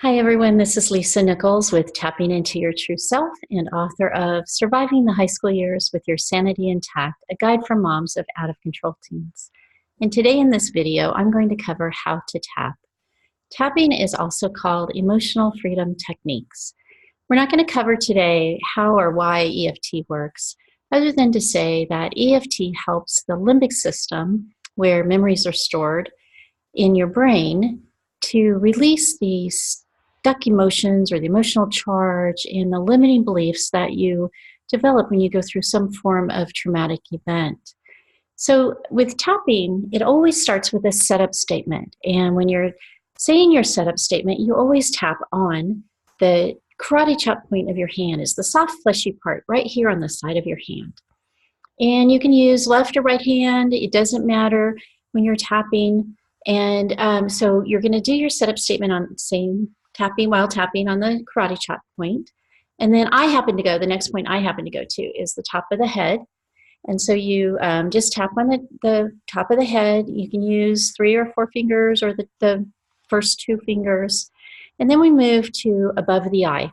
Hi, everyone. This is Lisa Nichols with Tapping Into Your True Self and author of Surviving the High School Years with Your Sanity Intact, a guide for moms of out-of-control teens. And today in this video, I'm going to cover how to tap. Tapping is also called emotional freedom techniques. We're not going to cover today how or why EFT works, other than to say that EFT helps the limbic system, where memories are stored in your brain, to release these stuck emotions or the emotional charge and the limiting beliefs that you develop when you go through some form of traumatic event. So with tapping, it always starts with a setup statement. And when you're saying your setup statement, you always tap on the karate chop point of your hand. Is the soft fleshy part right here on the side of your hand. And you can use left or right hand. It doesn't matter when you're tapping. And so you're going to do your setup statement on saying tapping while tapping on the karate chop point. And then the next point I happen to go to is the top of the head. And so you just tap on the top of the head. You can use 3 or 4 fingers or the first 2 fingers. And then we move to above the eye.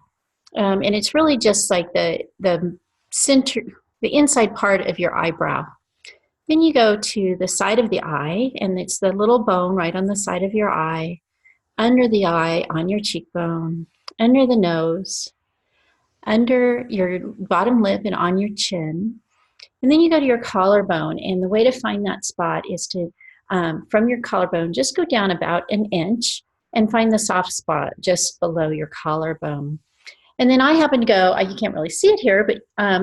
And it's really just like the center, the inside part of your eyebrow. Then you go to the side of the eye, and it's the little bone right on the side of your eye, under the eye, on your cheekbone, under the nose, under your bottom lip, and on your chin. And then you go to your collarbone, and the way to find that spot is to, from your collarbone, just go down about an inch and find the soft spot just below your collarbone. And then I happen to go, you can't really see it here, but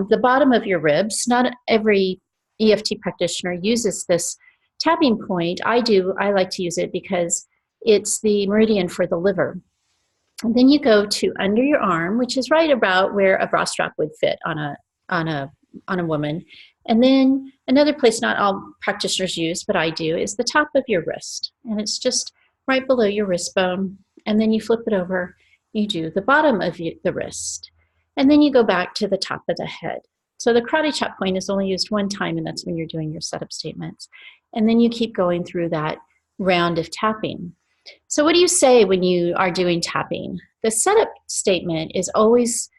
the bottom of your ribs. Not every EFT practitioner uses this tapping point. I do. I like to use it because it's the meridian for the liver. And then you go to under your arm, which is right about where a bra strap would fit on a woman. And then another place not all practitioners use, but I do, is the top of your wrist. And it's just right below your wrist bone. And then you flip it over, you do the bottom of the wrist. And then you go back to the top of the head. So the karate chop point is only used one time, and that's when you're doing your setup statements. And then you keep going through that round of tapping. So what do you say when you are doing tapping? The setup statement is always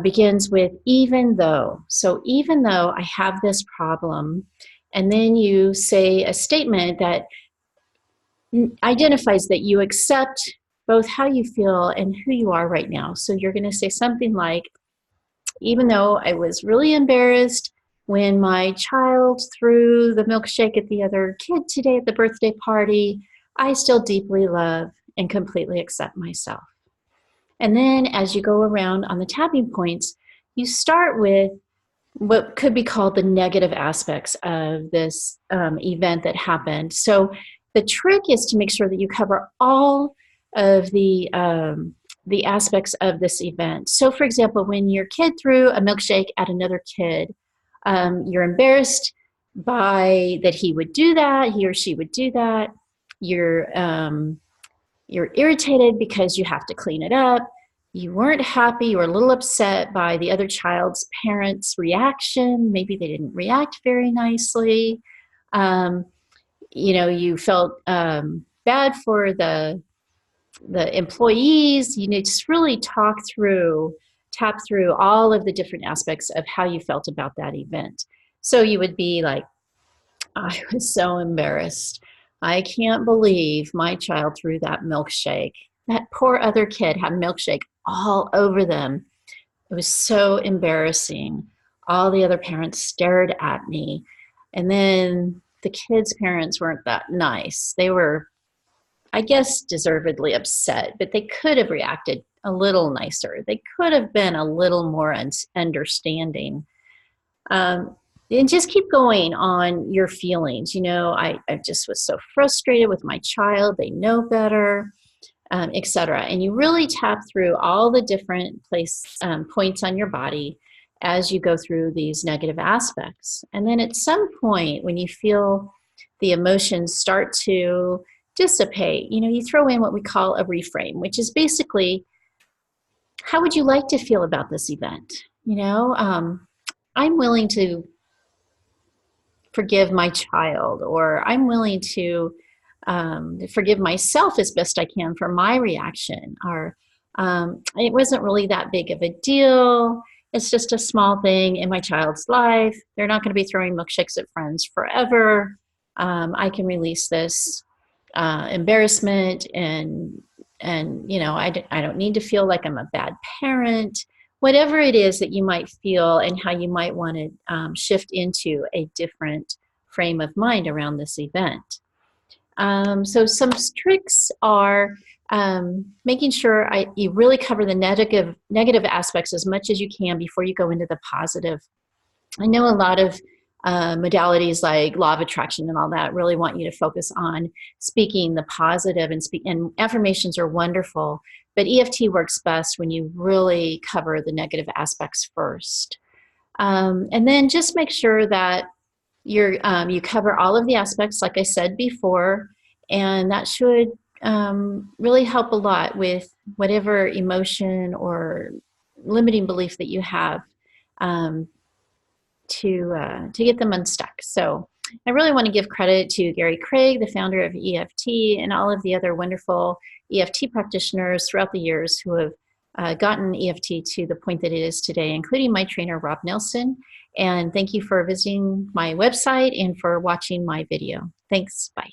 begins with even though. So even though I have this problem, and then you say a statement that identifies that you accept both how you feel and who you are right now. So you're going to say something like, even though I was really embarrassed when my child threw the milkshake at the other kid today at the birthday party, I still deeply love and completely accept myself. And then as you go around on the tapping points, you start with what could be called the negative aspects of this event that happened. So the trick is to make sure that you cover all of the aspects of this event. So for example, when your kid threw a milkshake at another kid, you're embarrassed by that he would do that, he or she would do that. You're irritated because you have to clean it up. You weren't happy, you were a little upset by the other child's parents' reaction. Maybe they didn't react very nicely. You felt bad for the employees. You need to really tap through all of the different aspects of how you felt about that event. So you would be like, I was so embarrassed. I can't believe my child threw that milkshake. That poor other kid had milkshake all over them. It was so embarrassing. All the other parents stared at me. And then the kids' parents weren't that nice. They were, I guess, deservedly upset, but they could have reacted a little nicer. They could have been a little more understanding. And just keep going on your feelings. I just was so frustrated with my child. They know better, etc. And you really tap through all the different points on your body as you go through these negative aspects. And then at some point, when you feel the emotions start to dissipate, you throw in what we call a reframe, which is basically, how would you like to feel about this event? I'm willing to forgive my child, or I'm willing to forgive myself as best I can for my reaction, or it wasn't really that big of a deal. It's just a small thing in my child's life. They're not going to be throwing milkshakes at friends forever. I can release this embarrassment, and you know, I don't need to feel like I'm a bad parent. Whatever it is that you might feel and how you might want to shift into a different frame of mind around this event. So some tricks are making sure you really cover the negative aspects as much as you can before you go into the positive. I know a lot of modalities like law of attraction and all that really want you to focus on speaking the positive, and affirmations are wonderful, but EFT works best when you really cover the negative aspects first. And then just make sure that you cover all of the aspects, like I said before, and that should really help a lot with whatever emotion or limiting belief that you have, to get them unstuck. So I really want to give credit to Gary Craig, the founder of EFT, and all of the other wonderful EFT practitioners throughout the years who have gotten EFT to the point that it is today, including my trainer, Rob Nelson. And thank you for visiting my website and for watching my video. Thanks. Bye.